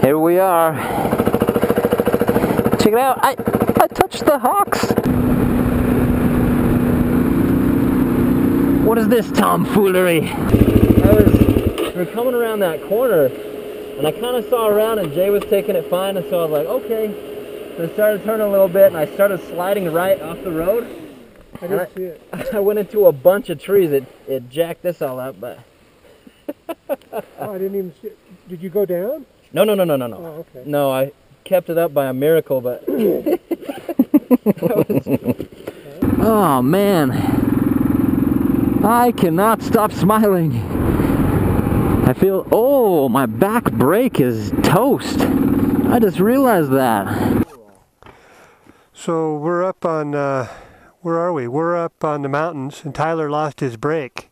Here we are. Check it out. I touched the hawks. What is this tomfoolery? We're coming around that corner, and I kind of saw around, and Jay was taking it fine, and so I was like, okay. So I started turning a little bit, and I started sliding right off the road. I didn't see it. I went into a bunch of trees. It jacked this all up, but... Oh, I didn't even see it. Did you go down? No. Oh, okay. No, I kept it up by a miracle, but... Oh, man. I cannot stop smiling. I feel... Oh, my back brake is toast. I just realized that. So we're up on... where are we? We're up on the mountains, and Tyler lost his brake.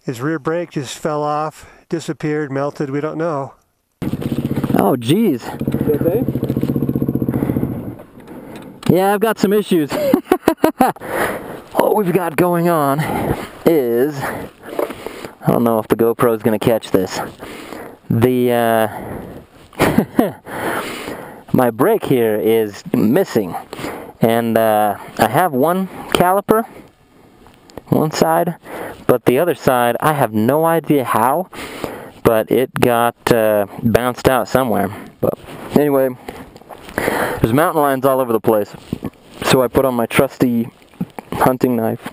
His rear brake just fell off, disappeared, melted, we don't know. Oh, geez. Okay. Yeah, I've got some issues. What we've got going on is... I don't know if the GoPro's gonna catch this. My brake here is missing. And I have one caliper, one side, but the other side, I have no idea how, but it got bounced out somewhere. But anyway, there's mountain lions all over the place. So I put on my trusty hunting knife,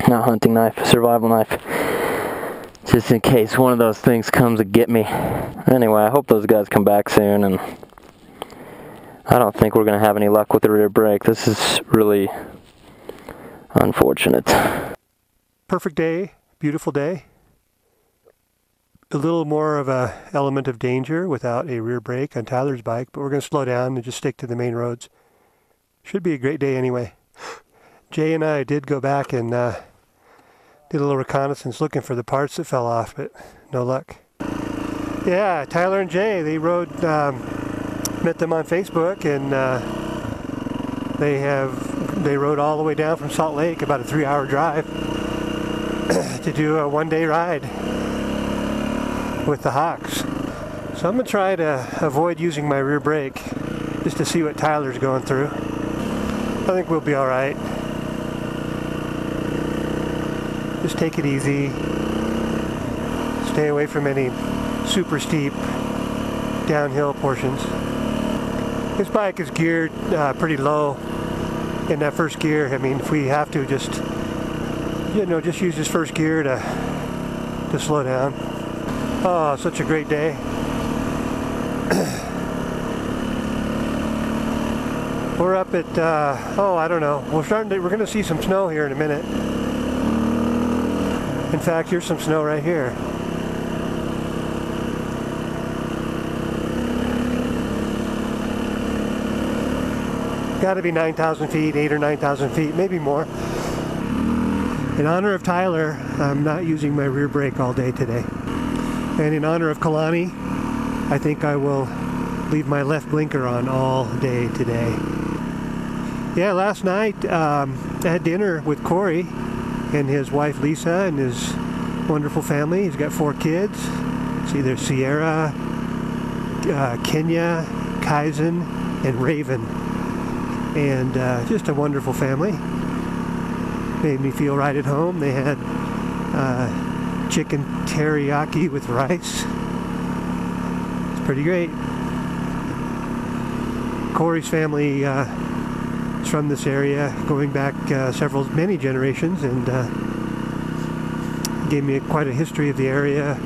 not hunting knife, survival knife, just in case one of those things comes to get me. Anyway, I hope those guys come back soon, and I don't think we're going to have any luck with the rear brake. This is really unfortunate. Perfect day, beautiful day. A little more of a element of danger without a rear brake on Tyler's bike, but we're going to slow down and just stick to the main roads. Should be a great day anyway. Jay and I did go back and did a little reconnaissance looking for the parts that fell off, but no luck. Yeah, Tyler and Jae, they rode... met them on Facebook, and they rode all the way down from Salt Lake, about a 3-hour drive, to do a one-day ride with the Hawks. So I'm going to try to avoid using my rear brake just to see what Tyler's going through. I think we'll be alright. Just take it easy. Stay away from any super steep downhill portions. This bike is geared pretty low in that first gear. I mean, if we have to, just use this first gear to slow down. Oh, such a great day. We're up at I don't know. We're going to see some snow here in a minute. In fact, here's some snow right here. Got to be 9,000 feet, 8,000 or 9,000 feet, maybe more. In honor of Tyler, I'm not using my rear brake all day today. And in honor of Kalani, I think I will leave my left blinker on all day today. Yeah, last night I had dinner with Corey and his wife Lisa and his wonderful family. He's got 4 kids. See, there's Sierra, Kenya, Kaizen, and Raven. And just a wonderful family. Made me feel right at home. They had chicken teriyaki with rice. It's pretty great. Corey's family is from this area, going back many generations, and gave me quite a history of the area,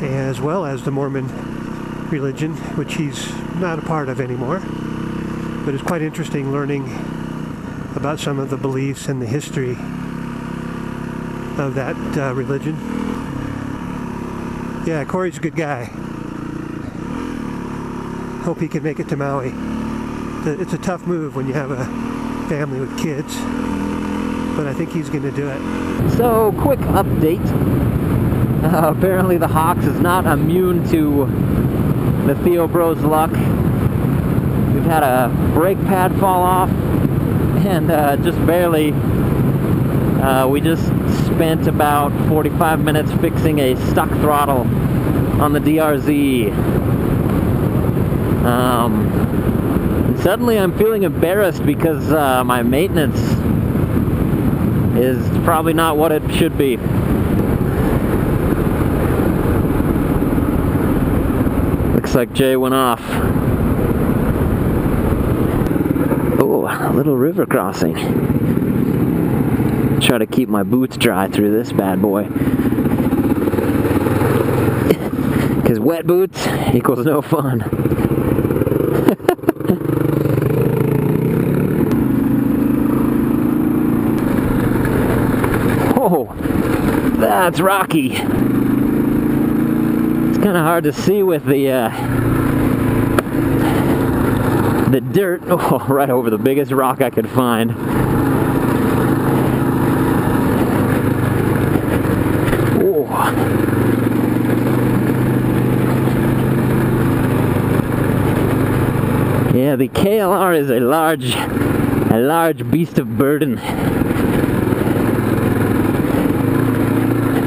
as well as the Mormon religion, which he's not a part of anymore. But it's quite interesting learning about some of the beliefs and the history of that religion. Yeah, Corey's a good guy. Hope he can make it to Maui. It's a tough move when you have a family with kids, but I think he's going to do it. So, quick update. Apparently the Hawks is not immune to the Theo Bros luck. We've had a brake pad fall off, and just barely, we just spent about 45 minutes fixing a stuck throttle on the DRZ. Suddenly I'm feeling embarrassed because my maintenance is probably not what it should be. Looks like Jay went off. Oh, a little river crossing. Try to keep my boots dry through this bad boy. Because wet boots equals no fun. Oh, that's rocky. It's kind of hard to see with the dirt. Oh, right over the biggest rock I could find. Oh. Yeah, the KLR is a large beast of burden.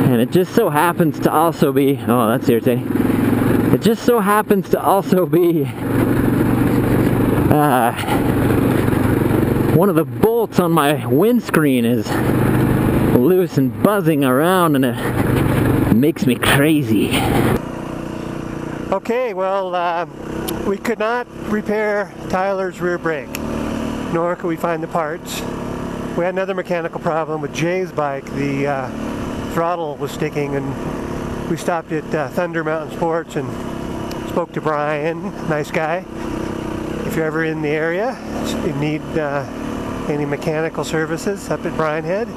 And it just so happens to also be, oh, that's irritating. It just so happens to also be one of the bolts on my windscreen is loose and buzzing around, and it makes me crazy. Okay, well, we could not repair Tyler's rear brake, nor could we find the parts. We had another mechanical problem with Jay's bike. The throttle was sticking, and we stopped at Thunder Mountain Sports and spoke to Brian, nice guy. If you're ever in the area, you need any mechanical services up at Brian Head,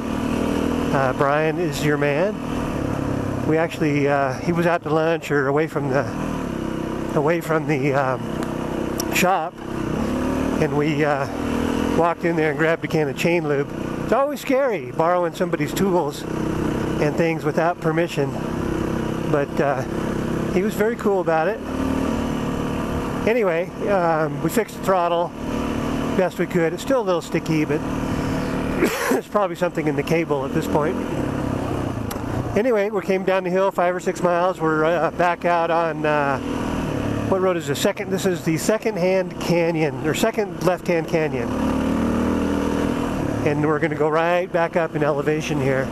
Brian is your man. We actually, he was out to lunch or away from the shop, and we walked in there and grabbed a can of chain lube. It's always scary borrowing somebody's tools and things without permission, but he was very cool about it. Anyway, we fixed the throttle best we could. It's still a little sticky, but there's probably something in the cable at this point. Anyway, we came down the hill 5 or 6 miles. We're back out on what road is this? This is the second-hand canyon, or second left-hand canyon. And we're going to go right back up in elevation here.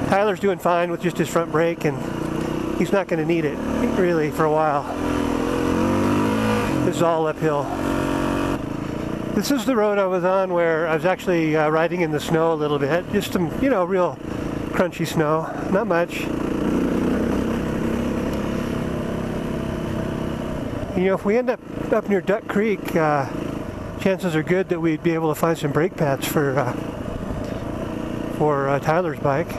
Tyler's doing fine with just his front brake, and he's not going to need it, really, for a while. This is all uphill. This is the road I was on where I was actually riding in the snow a little bit. Just some, you know, real crunchy snow. Not much. You know, if we end up near Duck Creek, chances are good that we'd be able to find some brake pads for Tyler's bike.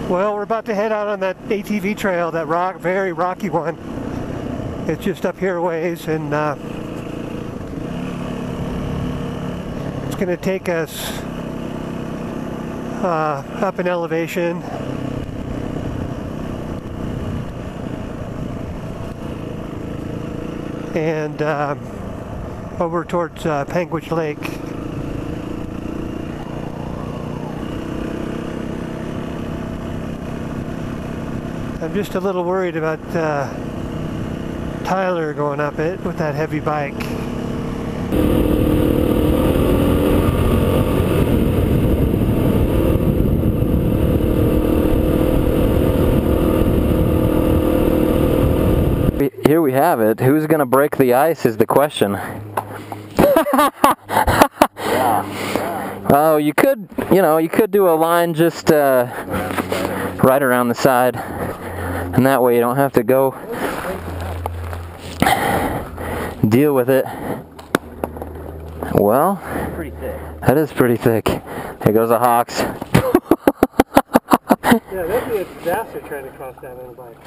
Well, we're about to head out on that ATV trail, that very rocky one. It's just up here a ways, and it's going to take us up in elevation. And over towards Panguitch Lake. I'm just a little worried about Tyler going up it with that heavy bike. Here we have it. Who's gonna break the ice is the question. Oh, you could do a line just right around the side, and that way you don't have to go deal with it. Well, that is pretty thick. There goes a Hawks. Yeah, that'd be a disaster trying to cross that on a bike.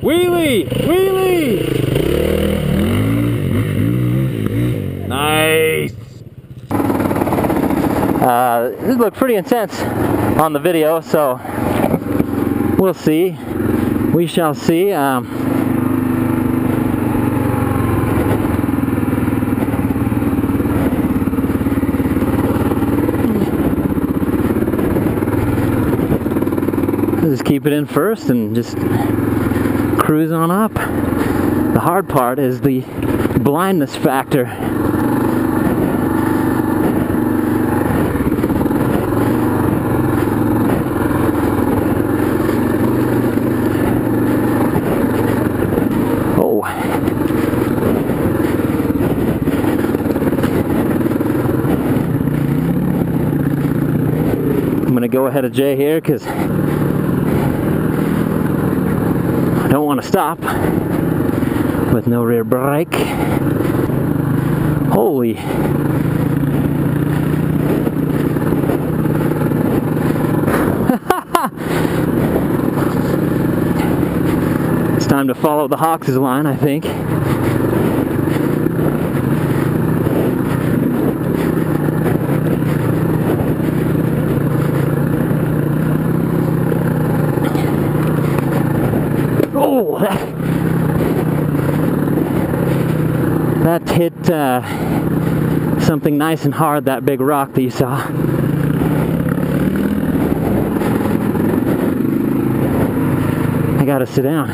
Wheelie! Wheelie! Nice! This looked pretty intense on the video, so we'll see. We shall see. Just keep it in first and just cruise on up. The hard part is the blindness factor. Oh. I'm gonna go ahead of Jay here because I don't want to stop with no rear brake. Holy. It's time to follow the Hawks' line, I think. Oh, that hit something nice and hard, that big rock that you saw. I gotta sit down.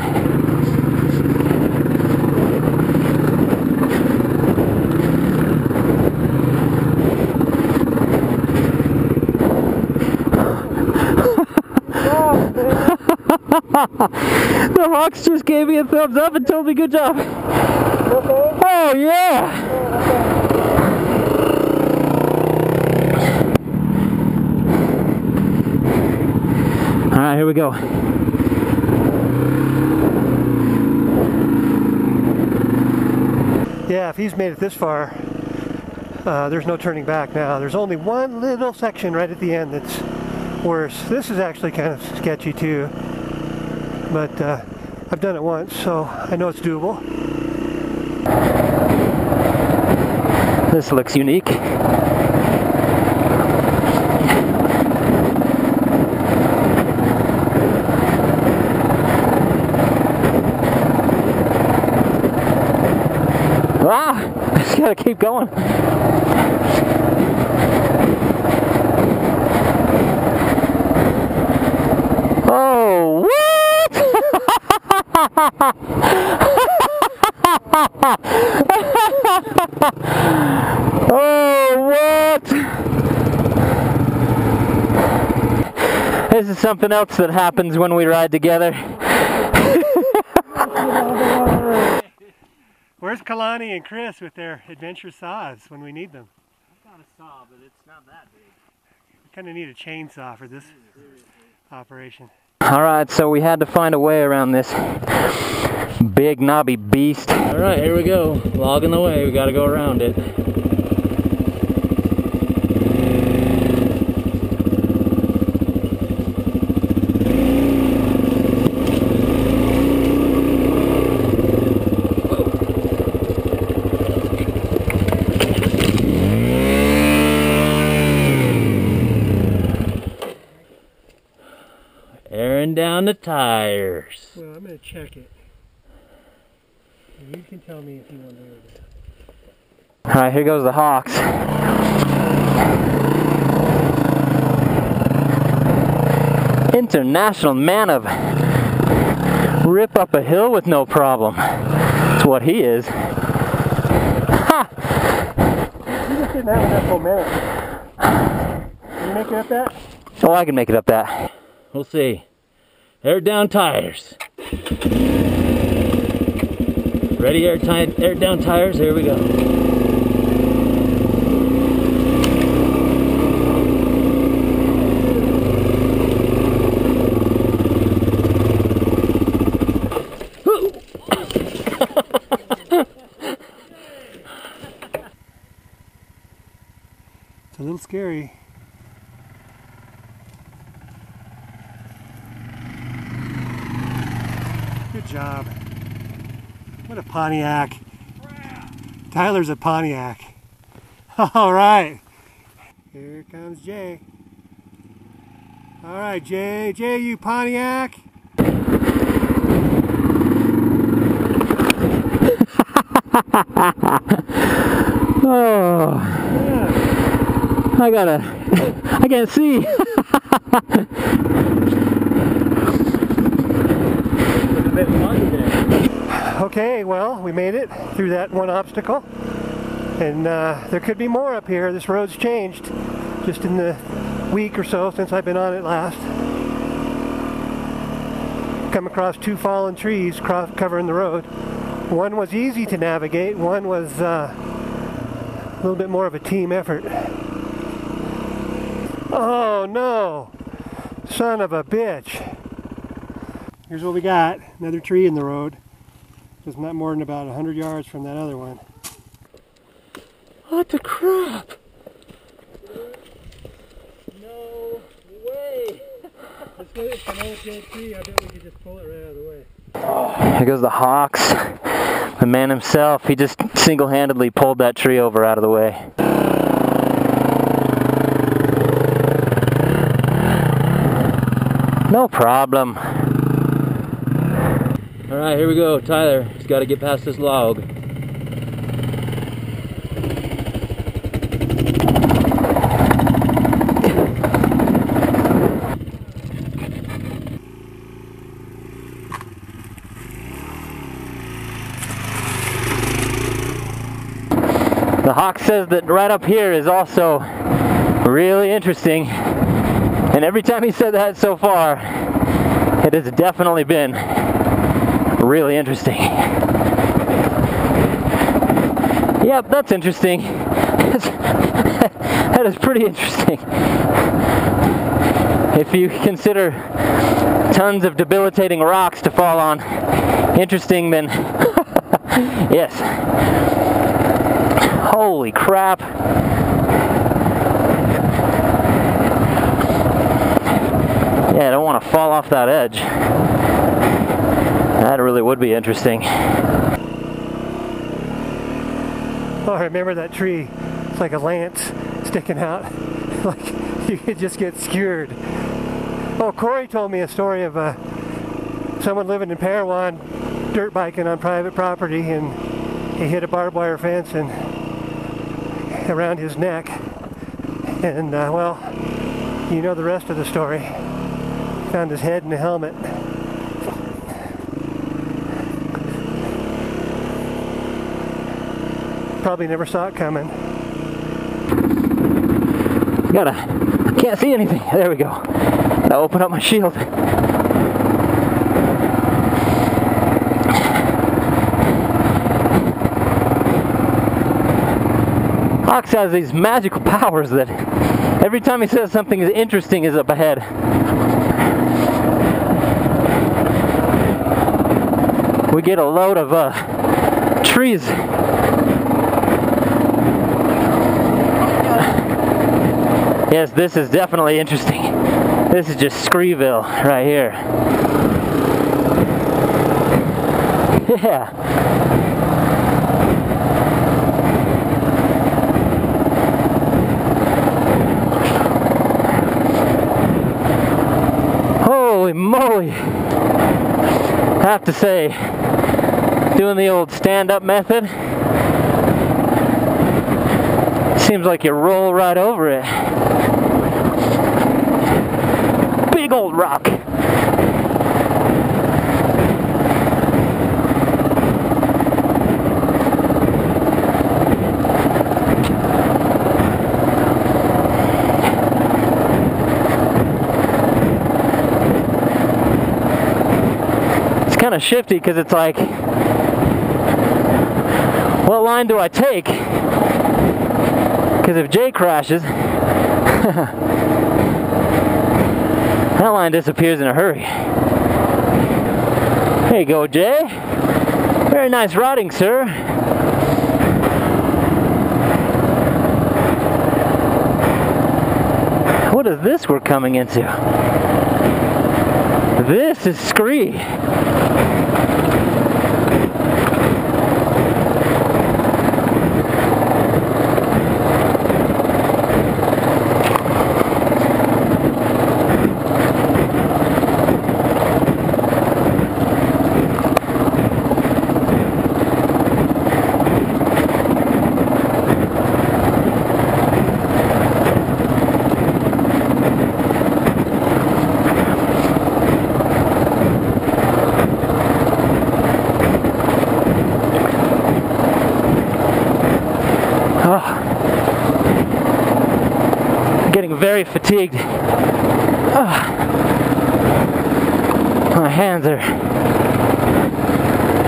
The Hawks just gave me a thumbs up and told me good job. Okay. Oh yeah! Alright, here we go. Yeah, if he's made it this far, there's no turning back now. There's only one little section right at the end that's worse. This is actually kind of sketchy too, but I've done it once, so I know it's doable. This looks unique. Ah! I just gotta keep going. Oh, what? Oh, what? This is something else that happens when we ride together. Where's Kalani and Chris with their adventure saws when we need them? I've got a saw, but it's not that big. We kind of need a chainsaw for this operation. Alright, so we had to find a way around this big knobby beast. Alright, here we go. Logging the way. We gotta go around it. Airing down the tires. Well, I'm going to check it. And you can tell me if you want to do it. Alright, here goes the Hawks. International man of rip up a hill with no problem. That's what he is. Ha! You just didn't have enough momentum. Can you make it up that? Oh, I can make it up that. We'll see. Air down tires. Ready, air down tires? Here we go. It's a little scary. Good job. What a Pontiac. Tyler's a Pontiac. All right. Here comes Jay. All right, Jay. Jay, you Pontiac. Oh, yeah. I can't see. Okay, well, we made it through that one obstacle. And there could be more up here. This road's changed just in the week or so since I've been on it last. Come across 2 fallen trees covering the road. One was easy to navigate, one was a little bit more of a team effort. Oh no! Son of a bitch! Here's what we got. Another tree in the road. It's not more than about 100 yards from that other one. What the crap? No way! Let's go hit an old dead tree. I bet we could just pull it right out of the way. Oh, here goes the Hawks. The man himself, he just single-handedly pulled that tree over out of the way. No problem. Alright, here we go. Tyler, he's got to get past this log. The Hawk says that right up here is also really interesting, and every time he said that so far, it has definitely been really interesting. Yep, that's interesting. That is pretty interesting. If you consider tons of debilitating rocks to fall on interesting, then yes. Holy crap. Yeah, I don't want to fall off that edge. That really would be interesting. Oh, I remember that tree. It's like a lance sticking out. Like you could just get skewered. Oh, Corey told me a story of someone living in Parowan dirt biking on private property, and he hit a barbed wire fence and around his neck, and well, you know the rest of the story. Found his head in a helmet. Probably never saw it coming. I can't see anything. There we go. Gotta open up my shield. Fox has these magical powers that every time he says something interesting is up ahead. We get a load of trees. Yes, this is definitely interesting. This is just Screeville right here. Yeah. Holy moly. I have to say, doing the old stand-up method, seems like you roll right over it. Big old rock. It's kind of shifty because it's like, what line do I take? Because if Jay crashes, that line disappears in a hurry. There you go, Jay. Very nice riding, sir. What is this we're coming into? This is Scree. fatigued. My hands are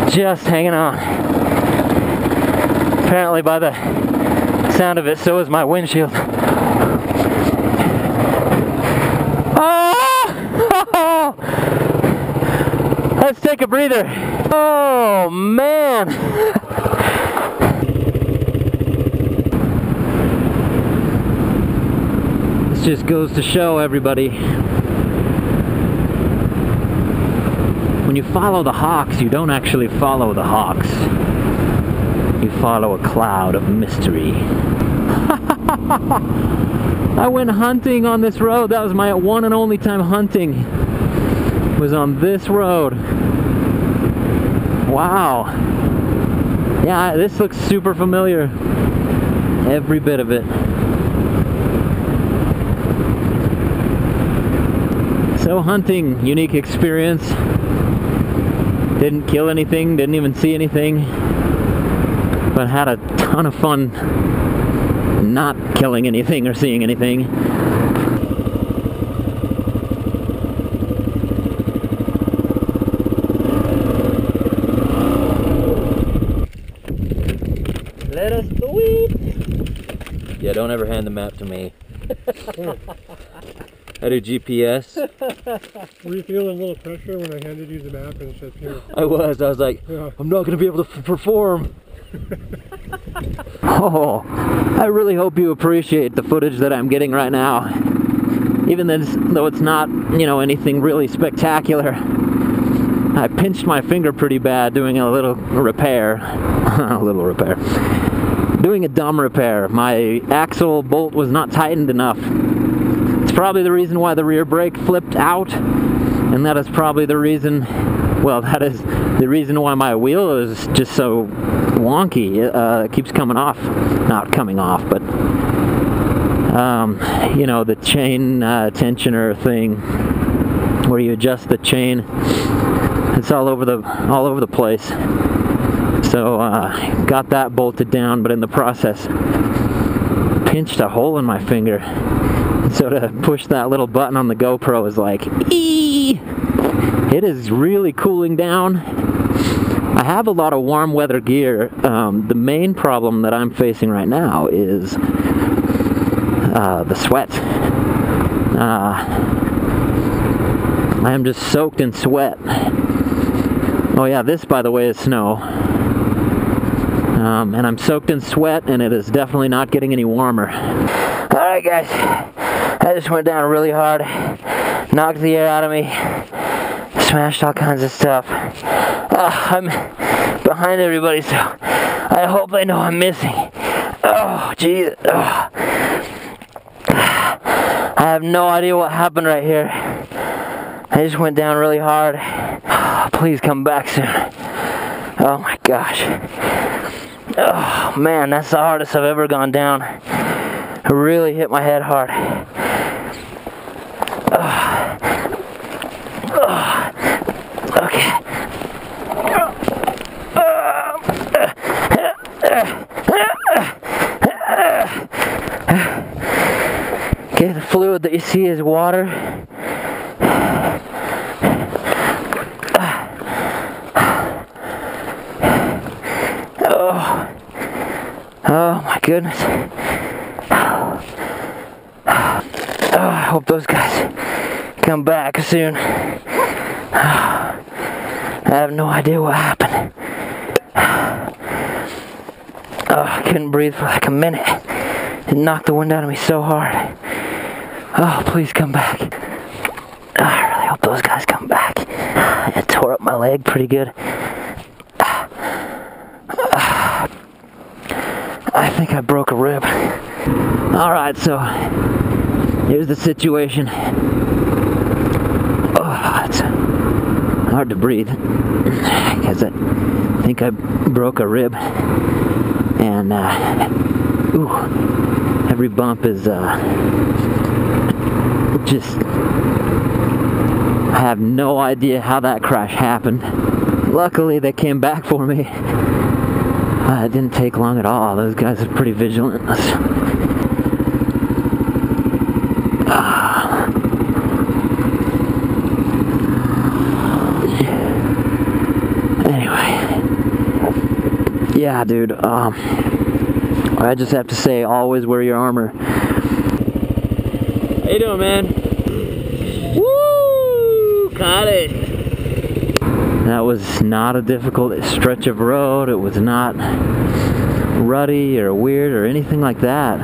just hanging on. Apparently by the sound of it, so is my windshield. Oh! Let's take a breather. Oh man! This just goes to show everybody, when you follow the hawks, you don't actually follow the hawks. You follow a cloud of mystery. I went hunting on this road. That was my one and only time hunting. Was on this road. Wow. Yeah, this looks super familiar. Every bit of it. So hunting, unique experience. Didn't kill anything, didn't even see anything. But had a ton of fun not killing anything or seeing anything. Let us go eat. Yeah, don't ever hand the map to me. I do GPS. Were you feeling a little pressure when I handed you the map and it said here? I was like, yeah. I'm not going to be able to perform. Oh, I really hope you appreciate the footage that I'm getting right now. Even though it's not, you know, anything really spectacular. I pinched my finger pretty bad doing a little repair. Doing a dumb repair. My axle bolt was not tightened enough. It's probably the reason why the rear brake flipped out. And that is probably the reason, well, that is the reason why my wheel is just so wonky. It keeps coming off. Not coming off, but you know, the chain tensioner thing where you adjust the chain. It's all over the place. So got that bolted down, but in the process pinched a hole in my finger. So to push that little button on the GoPro is like, eee! It is really cooling down. I have a lot of warm weather gear. The main problem that I'm facing right now is the sweat. I am just soaked in sweat. Oh yeah, this by the way is snow. And I'm soaked in sweat, and it is definitely not getting any warmer. Alright guys, I just went down really hard, knocked the air out of me, smashed all kinds of stuff. I'm behind everybody, so I hope they know I'm missing. Oh, Jesus. Oh. I have no idea what happened right here. I just went down really hard. Please come back soon. Oh my gosh. Oh man, that's the hardest I've ever gone down. It really hit my head hard. Okay. Okay, the fluid that you see is water. Oh my goodness. I hope those guys come back soon. I have no idea what happened. I couldn't breathe for like a minute. It knocked the wind out of me so hard. Oh, please come back. I really hope those guys come back. It tore up my leg pretty good. I think I broke a rib. Alright, so here's the situation. Oh, it's hard to breathe because I think I broke a rib. And every bump is just, I have no idea how that crash happened. Luckily they came back for me. It didn't take long at all. Those guys are pretty vigilant. Yeah, dude. I just have to say, always wear your armor. How you doing, man? Woo! Caught it. That was not a difficult stretch of road. It was not ruddy or weird or anything like that.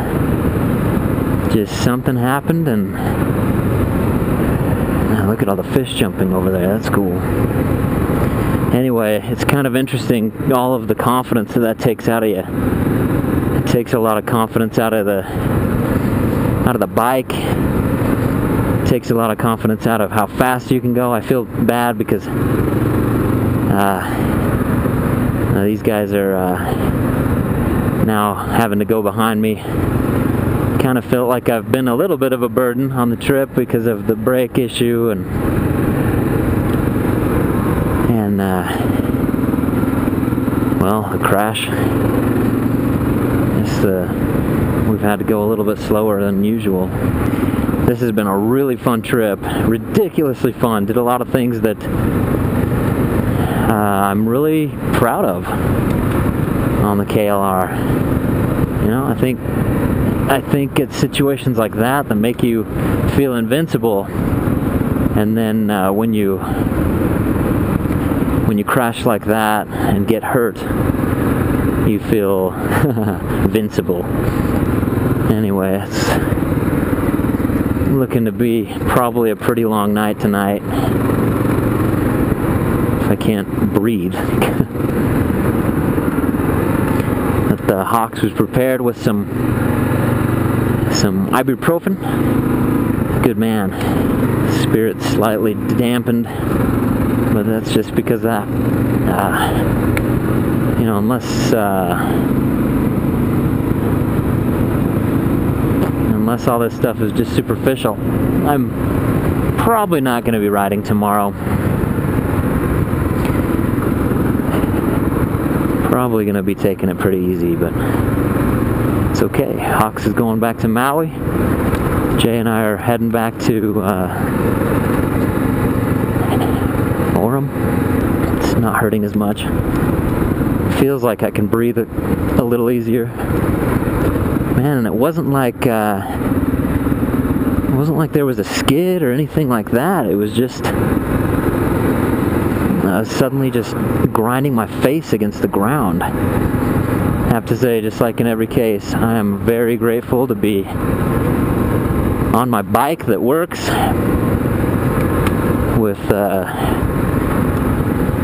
Just something happened, and look at all the fish jumping over there. That's cool. Anyway, it's kind of interesting, all of the confidence that takes out of you. It takes a lot of confidence out of the bike. It takes a lot of confidence out of how fast you can go. I feel bad because these guys are now having to go behind me. Kind of felt like I've been a little bit of a burden on the trip because of the brake issue and well, the crash. We've had to go a little bit slower than usual. This has been a really fun trip, ridiculously fun. Did a lot of things that I'm really proud of on the KLR. You know, I think it's situations like that that make you feel invincible, and then when you crash like that and get hurt, you feel invincible. Anyway, it's looking to be probably a pretty long night tonight if I can't breathe. But the Hawks was prepared with some ibuprofen. Good man. Spirit slightly dampened, but that's just because that, you know, unless all this stuff is just superficial, I'm probably not going to be riding tomorrow. Probably going to be taking it pretty easy, but it's okay. Hawks is going back to Maui. Jay and I are heading back to Orem. It's not hurting as much. Feels like I can breathe a little easier. Man, and it wasn't like there was a skid or anything like that. It was just suddenly just grinding my face against the ground. I have to say, just like in every case, I am very grateful to be on my bike that works with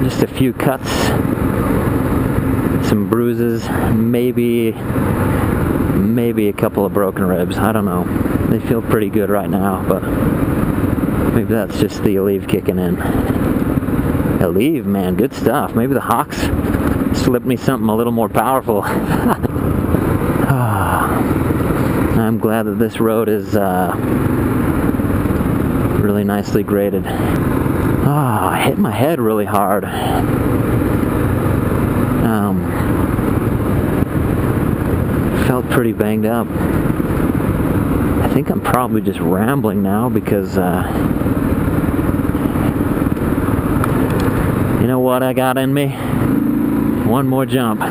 just a few cuts, some bruises, maybe a couple of broken ribs. I don't know. They feel pretty good right now, but maybe that's just the Aleve kicking in. Aleve, man, good stuff. Maybe the Hawks slipped me something a little more powerful. I'm glad that this road is really nicely graded. I hit my head really hard. Felt pretty banged up. I think I'm probably just rambling now because you know what I got in me? One more jump.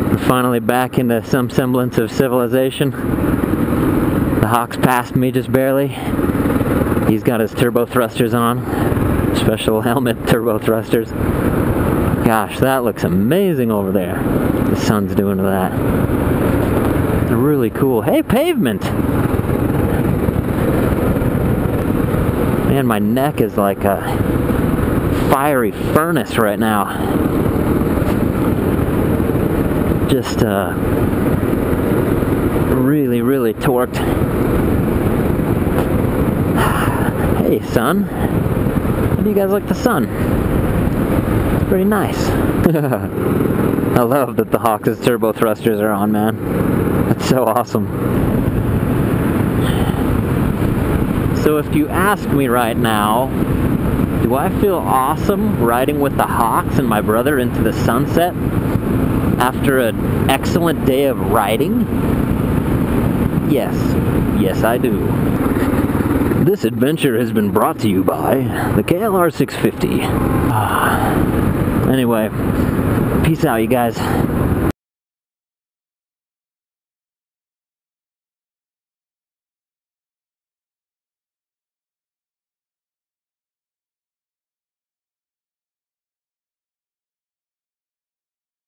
We're finally back into some semblance of civilization. The Hawks passed me just barely. He's got his turbo thrusters on. Special helmet turbo thrusters. Gosh, that looks amazing over there. The sun's doing to that. They're really cool. Hey, pavement! Man, my neck is like a fiery furnace right now. Just really, really torqued. Hey, sun. How do you guys like the sun? It's pretty nice. I love that the Hawks' turbo thrusters are on, man. That's so awesome. So if you ask me right now, do I feel awesome riding with the Hawks and my brother into the sunset after an excellent day of riding? Yes. Yes, I do. This adventure has been brought to you by the KLR 650. Anyway, peace out, you guys.